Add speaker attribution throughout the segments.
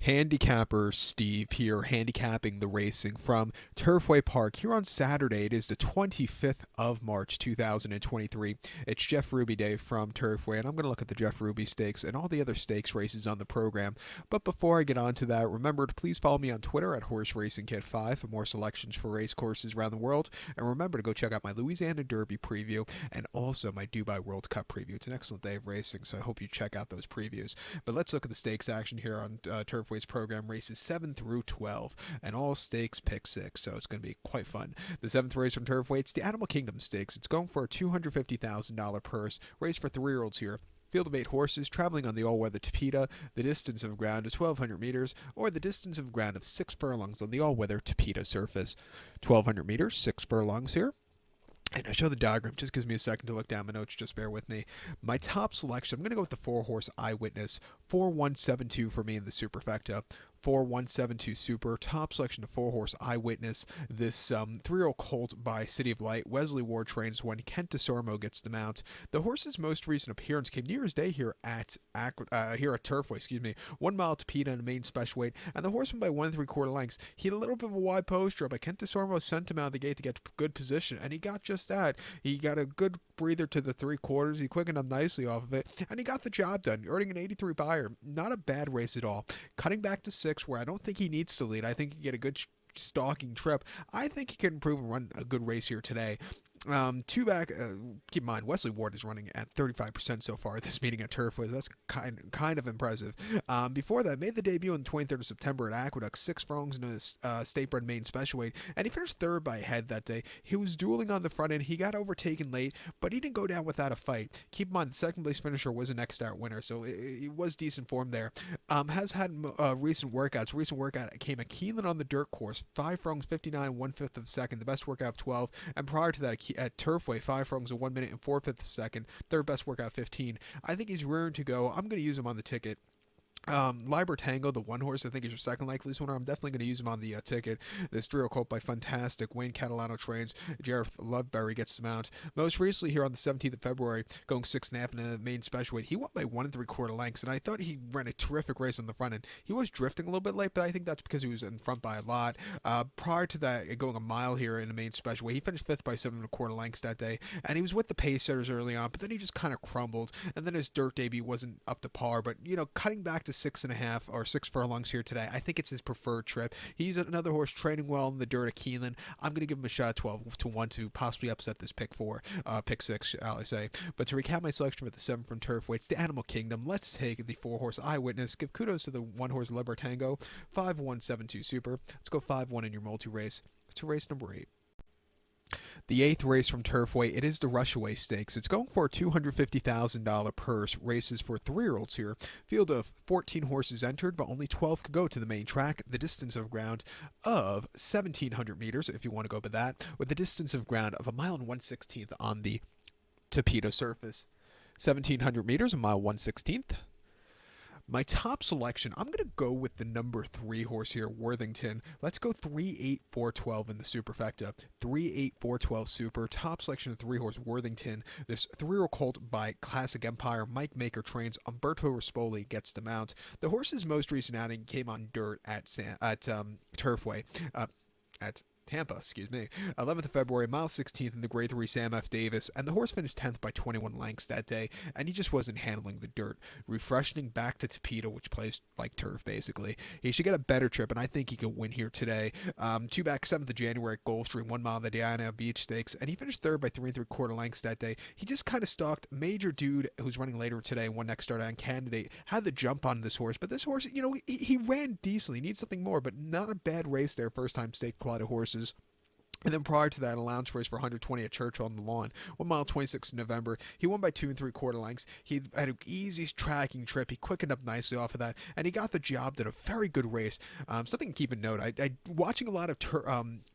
Speaker 1: Handicapper Steve here, handicapping the racing from Turfway Park here on Saturday. It is the 25th of March 2023. It's Jeff Ruby Day from Turfway, and I'm going to look at the Jeff Ruby Stakes and all the other stakes races on the program. But before I get on to that, remember to please follow me on Twitter at Horse Racing Kit 5 for more selections for race courses around the world. And remember to go check out my Louisiana Derby preview and also my Dubai World Cup preview. It's an excellent day of racing, so I hope you check out those previews. But let's look at the stakes action here on Turfway's program, races 7 through 12, and all stakes pick 6, so it's going to be quite fun. The 7th race from Turfway, it's the Animal Kingdom Stakes. It's going for a $250,000 purse, race for 3-year-olds here. Field of 8 horses traveling on the all-weather Tapeta. The distance of ground is 1,200 meters, or the distance of ground of 6 furlongs on the all-weather Tapeta surface. 1,200 meters, 6 furlongs here. And I show the diagram, just gives me a second to look down my notes, just bear with me. My top selection, I'm going to go with the 4-horse Eyewitness, 4172 for me in the superfecta. 4172 Super, top selection of 4-horse Eyewitness. This 3-year-old colt by City of Light. Wesley Ward trains when Kent DeSormo gets the mount. The horse's most recent appearance came New Year's Day here at Turfway, 1 mile to Peta in a main special weight, and the horse went by 1 3/4 lengths. He had a little bit of a wide poster, but Kent DeSormo sent him out of the gate to get good position, and he got just that. He got a good breather to the 3/4. He quickened up nicely off of it, and he got the job done, earning an 83 buyer. Not a bad race at all. Cutting back to 6, where I don't think he needs to lead. I think he get a good stalking trip. I think he can improve and run a good race here today. Two back, keep in mind, Wesley Ward is running at 35% so far at this meeting at Turfway. That's kind of impressive. Before that, made the debut on the 23rd of September at Aqueduct, 6 furlongs in a state-bred main special weight, and he finished 3rd by a head that day. He was dueling on the front end. He got overtaken late, but he didn't go down without a fight. Keep in mind, the second-place finisher was a next start winner, so it was decent form there. Has had recent workouts. Recent workout came at Keeneland on the dirt course, 5 furlongs, 59, 1/5 of a second, the best workout of 12, and prior to that, at Turfway, 5 furlongs of 1 minute and 4/5 of a second, third best workout 15. I think he's rearing to go. I'm going to use him on the ticket. Libertango, the 1 horse, I think is your second likeliest winner. I'm definitely going to use him on the ticket. This 3-year-old colt by Fantastic. Wayne Catalano trains. Jareth Loveberry gets the mount. Most recently here on the 17th of February, going 6.5 in a main special weight. He won by 1 3/4 lengths, and I thought he ran a terrific race on the front end. He was drifting a little bit late, but I think that's because he was in front by a lot. Prior to that, going a mile here in a main special weight, he finished 5th by 7 1/4 lengths that day, and he was with the pace setters early on, but then he just kind of crumbled, and then his dirt debut wasn't up to par, but, cutting back to 6.5 or 6 furlongs here today, I think it's his preferred trip. He's another horse training well in the dirt at Keeneland. I'm going to give him a shot at 12 to 1 to possibly upset this pick 6, shall I say. But to recap my selection for the 7 from Turfway, it's the Animal Kingdom. Let's take the 4-horse Eyewitness. Give kudos to the 1-horse Libertango, 5172 Super. Let's go 5-1 in your multi-race. To race number 8. The 8th race from Turfway, it is the Rushaway Stakes. It's going for a $250,000 purse. Races for 3-year-olds here. Field of 14 horses entered, but only 12 could go to the main track. The distance of ground of 1,700 meters, if you want to go by that, with the distance of ground of 1 mile and 1/16 on the Tapeta surface. 1,700 meters, 1 mile 1/16. My top selection, I'm going to go with the number 3 horse here, Worthington. Let's go 3-8-4-12 in the superfecta. 3-8-4-12 super. Top selection of 3 horse, Worthington. This 3-year-old colt by Classic Empire. Mike Maker trains. Umberto Rispoli gets the mount. The horse's most recent outing came on dirt at Turfway. At Tampa, 11th of February, mile 16th in the grade 3 Sam F. Davis, and the horse finished 10th by 21 lengths that day, and he just wasn't handling the dirt. Refreshing back to Tapeta, which plays like turf, basically. He should get a better trip, and I think he could win here today. 2 back, 7th of January at Gulfstream, 1 mile of the Diana Beach Stakes, and he finished 3rd by 3 3/4 lengths that day. He just kind of stalked. Major Dude, who's running later today, one next start on Candidate, had the jump on this horse, but this horse, he ran decently. He needs something more, but not a bad race there, first time stake quad of horses. And then prior to that, an allowance race for 120 at Churchill on the lawn. 1 mile 26 in November. He won by 2 3/4 lengths. He had an easy tracking trip. He quickened up nicely off of that, and he got the job. Did a very good race. Something to keep in note. I watching a lot of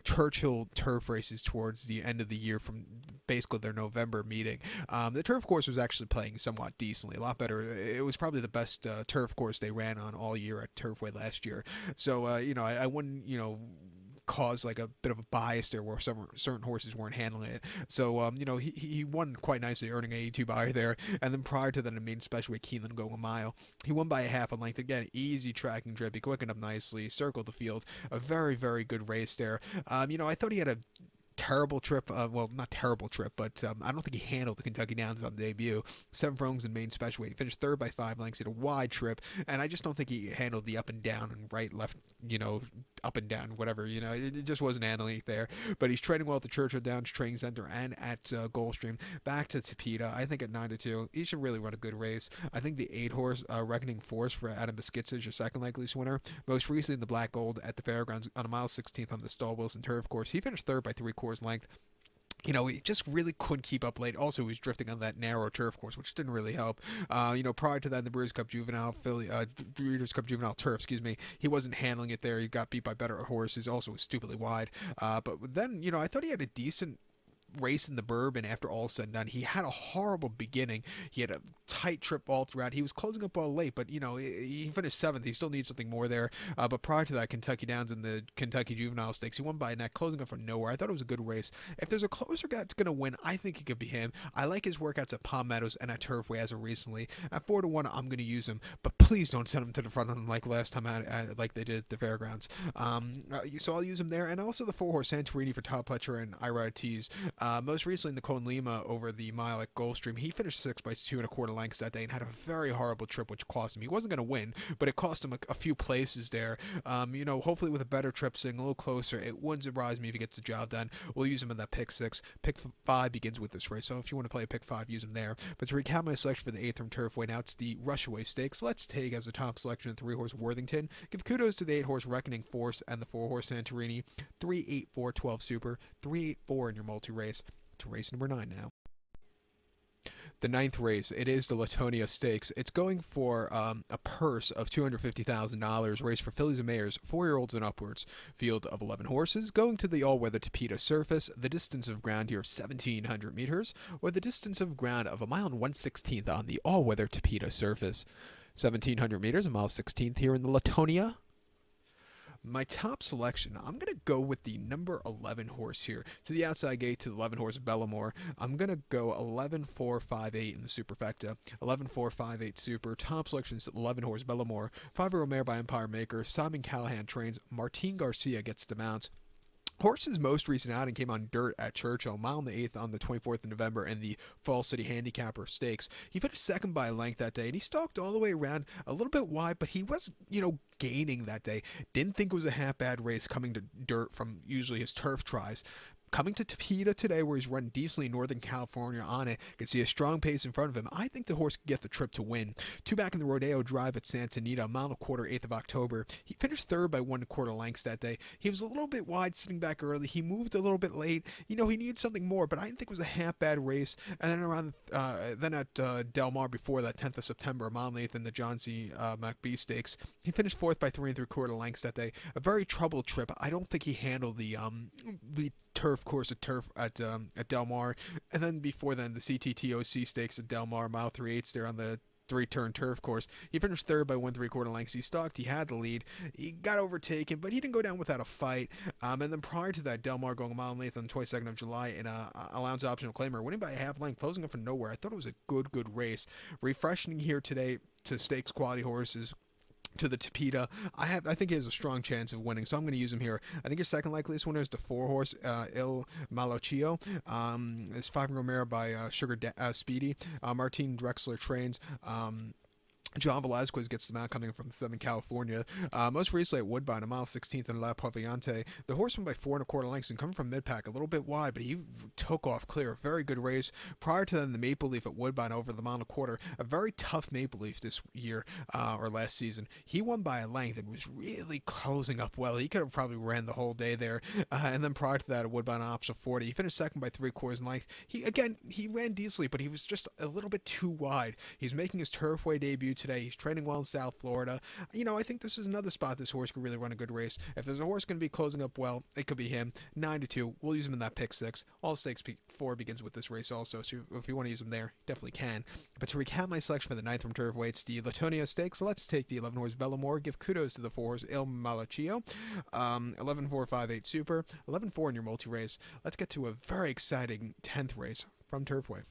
Speaker 1: Churchill turf races towards the end of the year from basically their November meeting. The turf course was actually playing somewhat decently, a lot better. It was probably the best turf course they ran on all year at Turfway last year. So I wouldn't caused like a bit of a bias there where some certain horses weren't handling it. So he won quite nicely, earning a 82 buyer there. And then prior to that, a main special with Keeneland going a mile. He won by a half a length. Again, easy tracking trip. He quickened up nicely, circled the field. A very, very good race there. I thought he had a terrible trip. Well, not terrible trip, but I don't think he handled the Kentucky Downs on debut. 7 furlongs in main special weight. He finished third by 5 lengths. He had a wide trip, and I just don't think he handled the up and down and right, left, up and down, whatever. It just wasn't handling it there. But he's training well at the Churchill Downs Training Center and at Gulfstream. Back to Tapeta. I think at 9-2, he should really run a good race. I think the 8-horse Reckoning Force for Adam Beskica is your second likeliest winner. Most recently in the Black Gold at the Fairgrounds on a mile 16th on the Stall Wilson Turf course. He finished third by 3/4 length. He just really couldn't keep up late. Also, he was drifting on that narrow turf course, which didn't really help. Prior to that, in the Breeders' Cup Juvenile Turf, he wasn't handling it there. He got beat by better horses. Also, was stupidly wide. But then, I thought he had a decent race in the Bourbon after all said and done. He had a horrible beginning. He had a tight trip all throughout. He was closing up all late, but he finished 7th. He still needs something more there. But prior to that, Kentucky Downs and the Kentucky Juvenile Stakes, he won by a neck, closing up from nowhere. I thought it was a good race. If there's a closer guy that's going to win, I think it could be him. I like his workouts at Palm Meadows and at Turfway as of recently. At 4-1, I'm going to use him, but please don't send him to the front on him like last time like they did at the Fairgrounds. So I'll use him there, and also the 4-horse Santorini for Todd Pletcher and Ira Ortiz. Most recently in the Cone Lima over the mile at Gulfstream, he finished 6th by 2 1/4 lengths that day and had a very horrible trip, which cost him. He wasn't going to win, but it cost him a few places there. Hopefully with a better trip, sitting a little closer, it wouldn't surprise me if he gets the job done. We'll use him in that pick 6. Pick 5 begins with this race, so if you want to play a pick 5, use him there. But to recap my selection for the 8th from Turfway, now it's the Rushaway Stakes. Let's take as a top selection the 3-horse Worthington. Give kudos to the 8-horse Reckoning Force and the 4-horse Santorini. 3, 8, 4, 12 Super. 3, 8, 4 in your multi-race. To race number 9 now. The 9th race, it is the Latonia Stakes. It's going for a purse of $250,000, race for fillies and mares, 4-year-olds and upwards. Field of 11 horses, going to the all-weather Tapeta surface. The distance of ground here of 1,700 meters, or the distance of ground of 1.116 on the all-weather Tapeta surface. 1,700 meters, 1.16 here in the Latonia. My top selection, I'm going to go with the number 11 horse here. To the outside gate, to the 11 horse Bellamore. I'm going to go 11-4-5-8 in the superfecta. 11-4-5-8 super. Top selection is 11 horse Bellamore. 5-year-old mare by Empire Maker. Simon Callahan trains. Martin Garcia gets the mount. Horse's most recent outing came on dirt at Churchill, mile and the 8th on the 24th of November in the Fall City Handicapper Stakes. He finished 2nd by a length that day, and he stalked all the way around a little bit wide, but he was, gaining that day. Didn't think it was a half-bad race coming to dirt from usually his turf tries. Coming to Tapeta today, where he's run decently in Northern California on it, can see a strong pace in front of him. I think the horse could get the trip to win. 2 back in the Rodeo Drive at Santa Anita, 1.25 miles, 8th of October. He finished 3rd by 1 1/4 lengths that day. He was a little bit wide sitting back early. He moved a little bit late. He needed something more, but I didn't think it was a half-bad race. And then around, at Del Mar before that, 10th of September, 1 mile 8th in the John C. McBee Stakes. He finished 4th by 3 3/4 lengths that day. A very troubled trip. I don't think he handled the turf course at Del Mar, and then before then the CTTOC Stakes at Del Mar, mile 3/8 there on the 3-turn turf course. He finished 3rd by 1 3/4 lengths. He stalked. He had the lead. He got overtaken, but he didn't go down without a fight. And then prior to that, Del Mar going a mile and 8th on the 22nd of July in a allowance optional claimer, winning by a half length, closing up from nowhere. I thought it was a good race. Refreshing here today to stakes quality horses. To the Tapeta, I think he has a strong chance of winning, so I'm going to use him here. I think your second likeliest winner is the 4-horse Il Malocchio. It's 5-year-old mare by Speedy. Martin Drexler trains. John Velazquez gets the mount coming from Southern California. Most recently at Woodbine, 1 mile 16th in La Paviante. The horse won by 4 1/4 lengths and coming from mid-pack, a little bit wide, but he took off clear. Very good race. Prior to then, the Maple Leaf at Woodbine over the 1 1/4. A very tough Maple Leaf this year, or last season. He won by a length and was really closing up well. He could have probably ran the whole day there. And then prior to that, at Woodbine on optional 40, he finished 2nd by 3/4 length. He ran decently, but he was just a little bit too wide. He's making his Turfway debut today. He's training well in South Florida. I think this is another spot this horse could really run a good race. If there's a horse going to be closing up well, it could be him. 9-2. We'll use him in that pick 6. All stakes 4 begins with this race also, so if you want to use him there, definitely can. But to recap my selection for the 9th from Turfway, it's the Latonia Stakes. Let's take the 11 horse Bellamore. Give kudos to the 4 horse Il Malachio. 11-4-5-8 Super. 11-4 in your multi-race. Let's get to a very exciting 10th race from Turfway.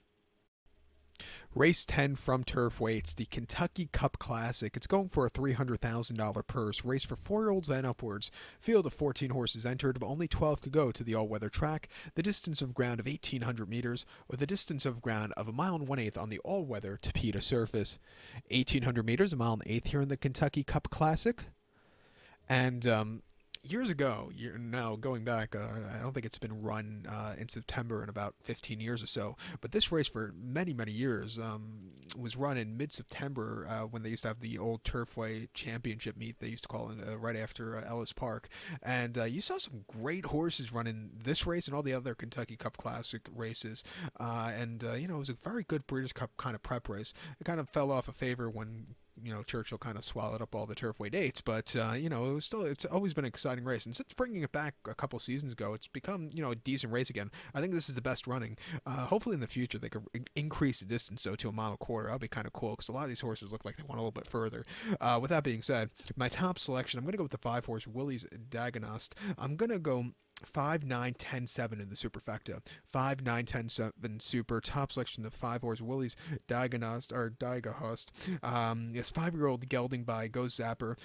Speaker 1: Race 10 from Turfway. It's the Kentucky Cup Classic. It's going for a $300,000 purse. Race for 4-year-olds and upwards. Field of 14 horses entered, but only 12 could go to the all-weather track. The distance of ground of 1,800 meters, or the distance of ground of 1 1/8 on the all-weather Tapeta surface. 1,800 meters, 1 1/8 here in the Kentucky Cup Classic. And years ago, now going back, I don't think it's been run in September in about 15 years or so, but this race for many, many years was run in mid-September when they used to have the old Turfway championship meet, they used to call it, right after Ellis Park. And you saw some great horses running this race and all the other Kentucky Cup Classic races. It was a very good Breeders' Cup kind of prep race. It kind of fell off a favor when Churchill kind of swallowed up all the Turfway dates, but it's always been an exciting race, and since bringing it back a couple seasons ago, it's become a decent race again. I think this is the best running. Hopefully in the future they could increase the distance to 1.25 miles. That'd be kind of cool because a lot of these horses look like they want a little bit further. With that being said, my top selection, I'm going to go with the 5 horse Willie's Dagonost. I'm going to go 5, 9, 10, 7 in the superfecta. 5, 9, 10, 7 super. Top selection of 5 horse Willie's Dagonost or Dagahust. This 5-year-old gelding by Go Zapper.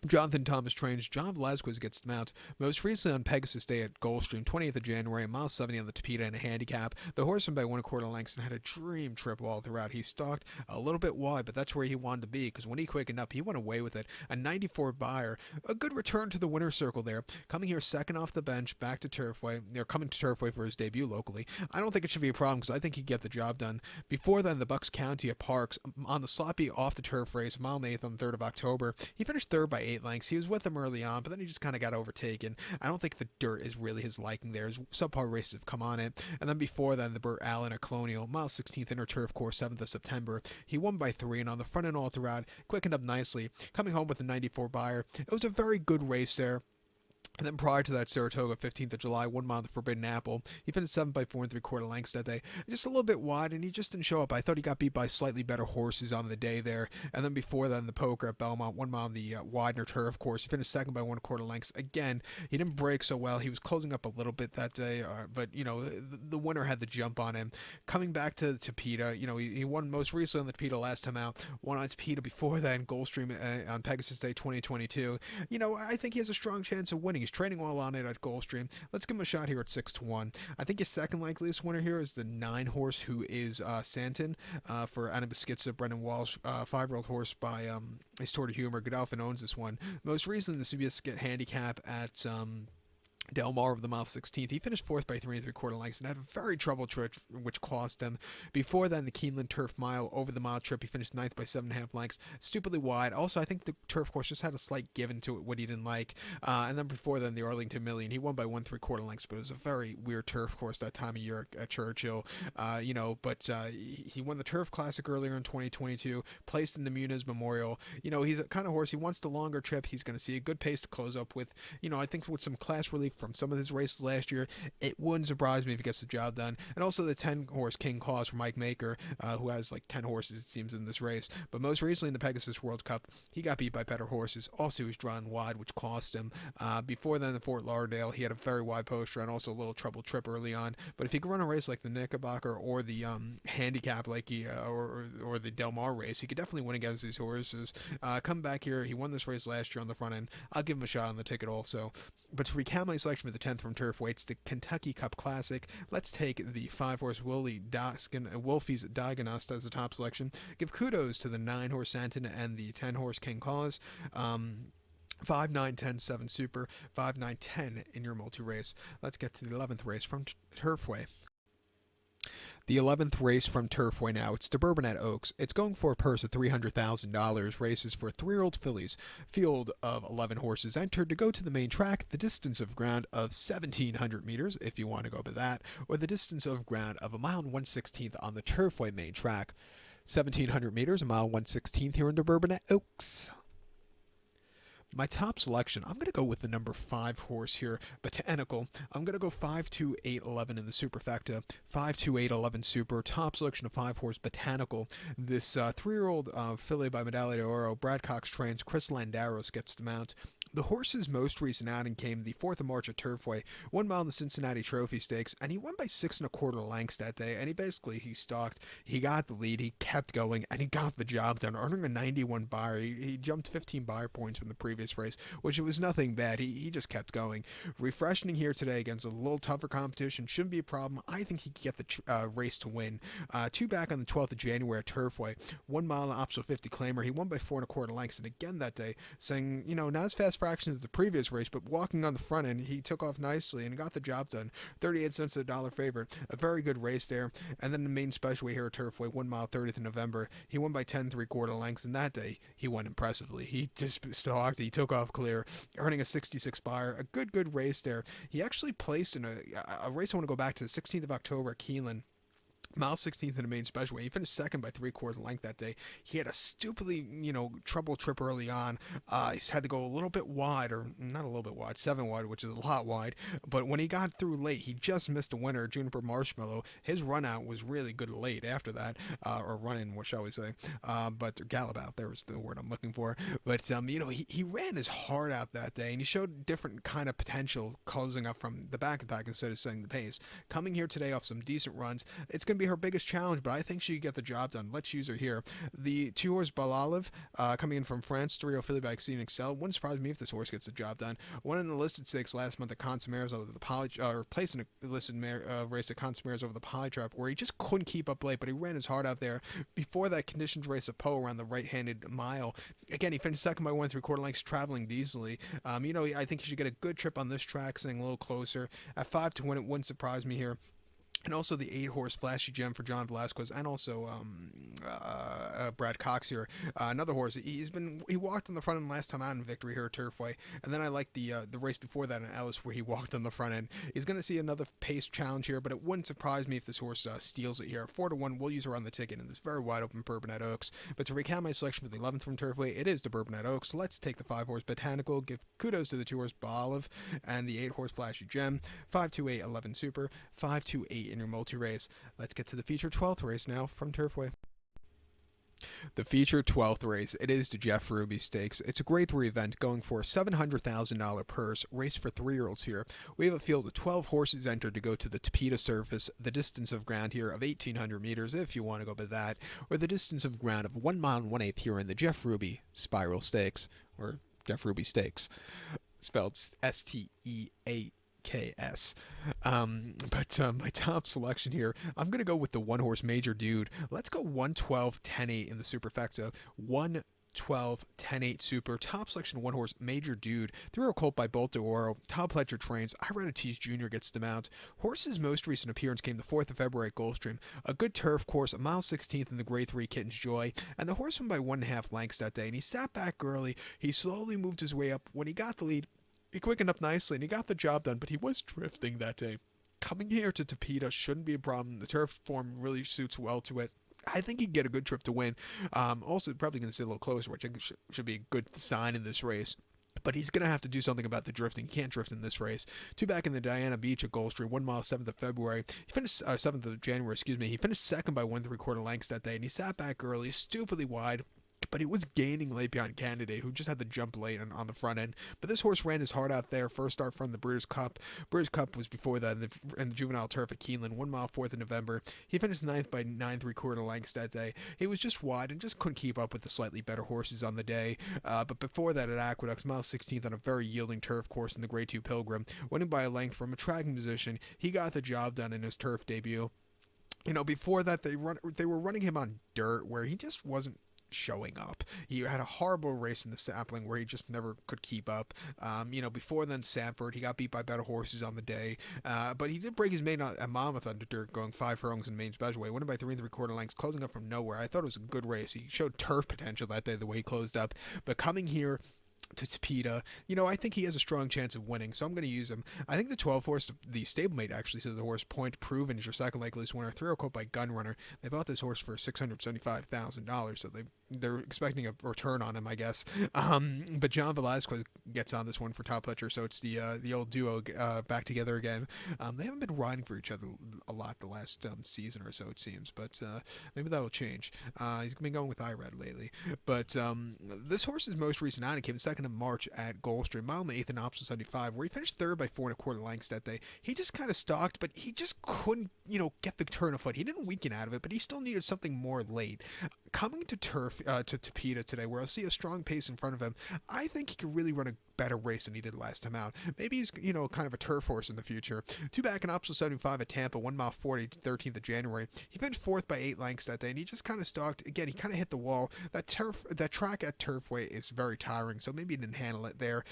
Speaker 1: Jonathan Thomas trains. John Velazquez gets the mount. Most recently on Pegasus Day at Gulfstream, 20th of January, 1.70 on the Tapeta and a handicap. The horse went by 1/4 lengths and had a dream trip all throughout. He stalked a little bit wide, but that's where he wanted to be because when he quickened up, he went away with it. A 94 buyer. A good return to the winner's circle there. Coming here second off the bench, back to Turfway. They're coming to Turfway for his debut locally. I don't think it should be a problem because I think he'd get the job done. Before then, the Bucks County at Parks on the sloppy off the turf race, 1.8 miles on the 3rd of October. He finished 3rd by 8 lengths. He was with him early on, but then he just kind of got overtaken. I don't think the dirt is really his liking there. His subpar races have come on it. And then before then, the Burt Allen at Colonial, 16th inner turf course, 7th of September. He won by 3, and on the front end all throughout, quickened up nicely, coming home with a 94 buyer. It was a very good race there. And then prior to that, Saratoga, 15th of July, 1 mile on the Forbidden Apple. He finished 7 by 4 3/4 lengths that day. Just a little bit wide, and he just didn't show up. I thought he got beat by slightly better horses on the day there. And then before that, the Poker at Belmont, 1 mile on the Widener Turf course. He finished 2nd by 1/4 lengths. Again, he didn't break so well. He was closing up a little bit that day, but, the winner had the jump on him. Coming back to Tapeta, he won most recently on the Tapeta last time out. Won on Tapeta before that in Gulfstream on Pegasus Day 2022. I think he has a strong chance of winning. He's training well on it at Gulfstream. Let's give him a shot here at 6-1. I think his second likeliest winner here is the 9 horse, who is Santon for Anabaskitsa, Brendan Walsh, 5-year-old horse by his Tour de Humor. Godolphin owns this one. Most recently, the CBS Get handicap at Del Mar of the mile 16th. He finished 4th by 3 3/4 lengths and had a very troubled trip, which cost him. Before then, the Keeneland Turf Mile over the mile trip, he finished 9th by 7.5 lengths. Stupidly wide. Also, I think the turf course just had a slight give into it, what he didn't like. And then before then, the Arlington Million, he won by 1 3/4 lengths, but it was a very weird turf course that time of year at Churchill. He won the Turf Classic earlier in 2022, placed in the Muniz Memorial. He's a kind of horse, he wants the longer trip. He's going to see a good pace to close up with. I think with some class relief from some of his races last year, it wouldn't surprise me if he gets the job done. And also the 10 horse King Cause for Mike Maker, who has like 10 horses, it seems, in this race. But most recently in the Pegasus World Cup, he got beat by better horses. Also, he was drawn wide, which cost him. Before then, the Fort Lauderdale, he had a very wide poster and also a little trouble trip early on. But if he could run a race like the Knickerbocker or the handicap, like or the Del Mar race, he could definitely win against these horses. Come back here, he won this race last year on the front end. I'll give him a shot on the ticket also. But to recap my selection for the 10th from Turfway, it's the Kentucky Cup Classic. Let's take the 5 horse Wolfie's Dagonost as the top selection. Give kudos to the 9 horse Santon and the 10 horse King Cause. 5, 9, 10, 7 super, 5, 9, 10 in your multi-race. Let's get to the 11th race from Turfway. The 11th race from Turfway now. It's the Bourbonette Oaks. It's going for a purse of $300,000. Races for 3-year-old fillies. Field of 11 horses entered to go to the main track. The distance of ground of 1,700 meters, if you want to go by that, or the distance of ground of 1 mile and 1/16 on the Turfway main track. 1,700 meters, a mile 1/16 here into Bourbonette Oaks. My top selection, I'm going to go with the number 5 horse here, Botanical. I'm going to go 5-2-8-11 in the superfecta, 5-2-8-11 super. Top selection of 5 horse Botanical. This 3-year-old filly by Medaglia d'Oro. Brad Cox trains. Chris Landaros gets the mount. The horse's most recent outing came the 4th of March at Turfway, 1 mile in the Cincinnati Trophy Stakes, and he won by 6 1/4 lengths that day, and he stalked, he got the lead, he kept going, and he got the job done, earning a 91 buyer. He jumped 15 buyer points from the previous race, which was nothing bad. He just kept going. Refreshing here today against a little tougher competition, shouldn't be a problem. I think he could get the race to win. 2 back on the 12th of January at Turfway, 1 mile in Optional 50 Claimer. He won by 4 1/4 lengths, and again that day, saying, not as fast fractions as the previous race, but walking on the front end, he took off nicely and got the job done. 38 cents a dollar favorite. A very good race there. And then the main special here at Turfway, 1 mile 30th of November. He won by 10 3/4 lengths, and that day he won impressively. He just stalked. He took off clear, earning a 66 buyer. A good race there. He actually placed in a race I want to go back to the 16th of October at Keeneland. Mile 16th in the main special. He finished second by 3/4 length that day. He had a stupidly, trouble trip early on. He had to go a little bit wide, or not a little bit wide, 7 wide, which is a lot wide. But when he got through late, he just missed a winner, Juniper Marshmallow. His run out was really good late after that, or run in, what shall we say? But gallop out, there was the word I'm looking for. But he ran his heart out that day, and he showed different kind of potential closing up from the back of the pack instead of setting the pace. Coming here today off some decent runs, it's going to be her biggest challenge, but I think she could get the job done. Let's use her here. The 2 horse Balalev, coming in from France, 3-0 filly by Exceeding Excel. Wouldn't surprise me if this horse gets the job done. Won in the listed stakes last month at Consumeros over the placed in a listed race at Consumeros over the Polytrap, where he just couldn't keep up late, but he ran his heart out there. Before that, conditions race at Poe around the right-handed mile. Again, he finished second by 1 3/4 lengths, traveling diesely. I think he should get a good trip on this track, sitting a little closer. At 5 to win, it wouldn't surprise me here. And also the 8 horse Flashy Gem for John Velasquez, and also Brad Cox here. Another horse. He walked on the front end last time out in victory here at Turfway, and then I like the race before that in Ellis where he walked on the front end. He's going to see another pace challenge here, but it wouldn't surprise me if this horse steals it here. 4 to 1. We'll use her on the ticket in this very wide open Bourbonette Oaks. But to recount my selection for the 11th from Turfway, it is the Bourbonette Oaks. Let's take the 5 horse Botanical. Give kudos to the 2 horse Olive and the 8 horse Flashy Gem. 5-2-8-11 Super. 5-2-8 in your multi-race. Let's get to the feature 12th race now from Turfway. The feature 12th race, it is the Jeff Ruby Stakes. It's a grade 3 event going for a $700,000 purse, race for 3-year-olds here. We have a field of 12 horses entered to go to the Tapeta surface, the distance of ground here of 1,800 meters, if you want to go by that, or the distance of ground of 1 mile and 1/8 here in the Jeff Ruby Spiral Stakes, or Jeff Ruby Stakes, spelled Steaks. But my top selection here, I'm going to go with the 1 horse Major Dude. Let's go 1-12-10-8 in the superfecta. 1-12-10-8 super. Top selection 1 horse Major Dude. 3-year-old colt by Bolt d'Oro. Todd Pletcher trains. Irenites Jr. gets the mount. Horse's most recent appearance came the 4th of February at Gulfstream. A good turf course, a mile 16th in the grade 3 Kitten's Joy. And the horse won by 1.5 lengths that day. And he sat back early. He slowly moved his way up. When he got the lead, he quickened up nicely and he got the job done, but he was drifting that day. Coming here to Tapeta shouldn't be a problem. The turf form really suits well to it. I think he'd get a good trip to win. Also, probably going to sit a little closer, which I think should be a good sign in this race. But he's going to have to do something about the drifting. He can't drift in this race. 2 back in the Diana Beach at Gulfstream, 1 mile 7th of February. He finished 7th of January, He finished second by 1 3/4 lengths that day, and he sat back early, stupidly wide. But he was gaining late behind Candidate, who just had to jump late on the front end. But this horse ran his heart out there. First start from the Breeders' Cup. Breeders' Cup was before that in the juvenile turf at Keeneland, 1 mile 4th of November. He finished 9th by 9 3/4 lengths that day. He was just wide and just couldn't keep up with the slightly better horses on the day. But before that at Aqueduct, mile 16th on a very yielding turf course in the Grade 2 Pilgrim, winning by a length from a tracking position. He got the job done in his turf debut. Before that they were running him on dirt where he just wasn't showing up. He had a horrible race in the sapling where he just never could keep up. Before then Sanford, he got beat by better horses on the day, but he did break his maiden at Monmouth under dirt, going 5 furlongs in main special way, winning by 3 3/4 lengths, closing up from nowhere. I thought it was a good race. He showed turf potential that day the way he closed up, but coming here to Tapeta. I think he has a strong chance of winning, so I'm going to use him. I think the 12 horse, the stablemate actually says the horse Point Proven is your second likeliest winner. 3-year-old quote by Gunrunner. They bought this horse for $675,000, so they're expecting a return on him, I guess. But John Velasquez gets on this one for Top Fletcher, so it's the old duo back together again. They haven't been riding for each other a lot the last season or so, it seems, but maybe that will change. He's been going with IRAD lately, but this horse's most recent outing came second in March at Gulfstream, mile in the 8th in option 75, where he finished third by 4.25 lengths that day. He just kind of stalked, but he just couldn't, get the turn of foot. He didn't weaken out of it, but he still needed something more late. Coming to to Tapeta today, where I'll see a strong pace in front of him, I think he could really run a better race than he did last time out. Maybe he's, kind of a turf horse in the future. Two back in option 75 at Tampa, 1 mile 40, 13th of January. He finished fourth by 8 lengths that day, and he just kind of stalked. Again, he kind of hit the wall. That track at Turfway is very tiring, so maybe he didn't handle it there.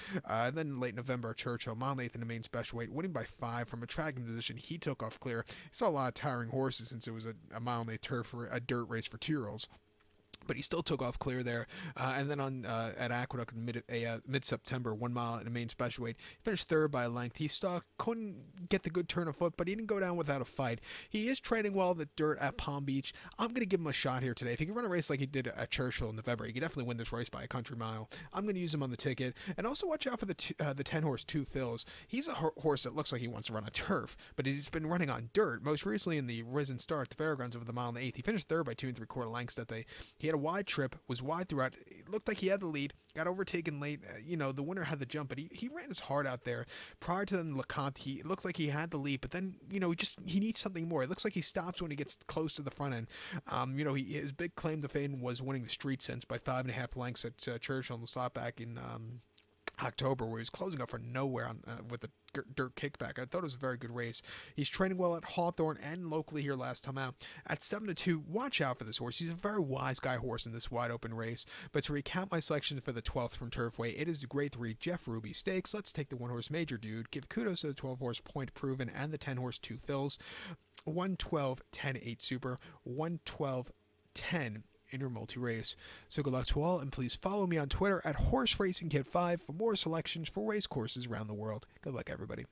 Speaker 1: Then late November at Churchill, mile 8th in the main special weight, winning by 5 from a tracking position. He took off clear. He saw a lot of tiring horses since it was a mile and a dirt race for 2-year-olds. But he still took off clear there. And then at Aqueduct in mid-September, 1 mile in the main special weight, he finished third by a length. He stalked, couldn't get the good turn of foot, but he didn't go down without a fight. He is training well in the dirt at Palm Beach. I'm going to give him a shot here today. If he can run a race like he did at Churchill in November, he can definitely win this race by a country mile. I'm going to use him on the ticket. And also watch out for the 10-horse Two Phils. He's a horse that looks like he wants to run a turf, but he's been running on dirt. Most recently in the Risen Star at the Fairgrounds over the mile and the 8th. He finished third by 2 3/4 lengths that day. He had a wide trip, was wide throughout. It looked like he had the lead, got overtaken late. The winner had the jump, but he ran his heart out there. Prior to then, LeCompte, it looked like he had the lead, but then, he needs something more. It looks like he stops when he gets close to the front end. His big claim to fame was winning the Street Sense by 5.5 lengths at Churchill in the slot back in October, where he was closing up for nowhere with a dirt kickback. I thought it was a very good race. He's training well at Hawthorne and locally here last time out. At 7-2, watch out for this horse. He's a very wise guy horse in this wide open race. But to recap my selection for the 12th from Turfway, it is the grade 3 Jeff Ruby Stakes. Let's take the 1-horse Major Dude. Give kudos to the 12-horse Point Proven and the 10-horse Two Phils. 112, 10, 8 Super. 112, 10 in your multi-race. So good luck to all, and please follow me on Twitter at HorseRacingKid5 for more selections for race courses around the world. Good luck, everybody.